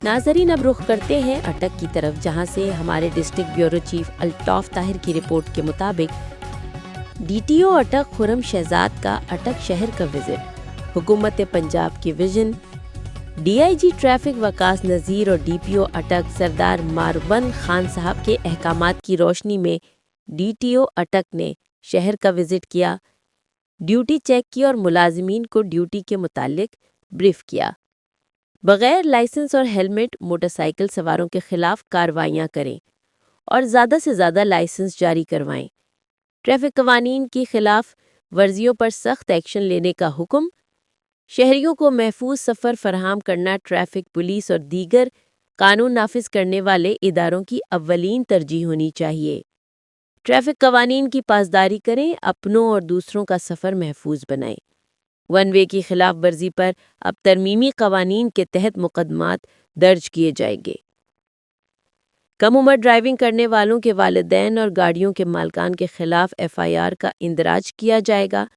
ناظرین اب رخ کرتے ہیں اٹک کی طرف، جہاں سے ہمارے district bureau chief Altaf Tahir کی رپورٹ کے مطابق D T O Attock Khurram Shahzad کا اٹک شہر کا وزٹ، حکومت پنجاب کی vision, D I G traffic Waqas Nazir اور ڈی پی او اٹک سردار ماروند خان صاحب کے احکامات کی روشنی میں ڈی ٹی او اٹک نے شہر کا وزٹ کیا، ڈیوٹی چیک کی اور ملازمین کو ڈیوٹی کے متعلق بریف کیا۔ بغیر لائسنس اور ہیلمٹ موٹر سائیکل سواروں کے خلاف کارروائیاں کریں اور زیادہ سے زیادہ لائسنس جاری کروائیں۔ ٹریفک قوانین کی خلاف ورزیوں پر سخت ایکشن لینے کا حکم۔ شہریوں کو محفوظ سفر فراہم کرنا ٹریفک پولیس اور دیگر قانون نافذ کرنے والے اداروں کی اولین ترجیح ہونی چاہیے۔ ٹریفک قوانین کی پاسداری کریں، اپنوں اور دوسروں کا سفر محفوظ بنائیں۔ ون وے کی خلاف ورزی پر اب ترمیمی قوانین کے تحت مقدمات درج کیے جائیں گے۔ کم عمر ڈرائیونگ کرنے والوں کے والدین اور گاڑیوں کے مالکان کے خلاف ایف آئی آر کا اندراج کیا جائے گا۔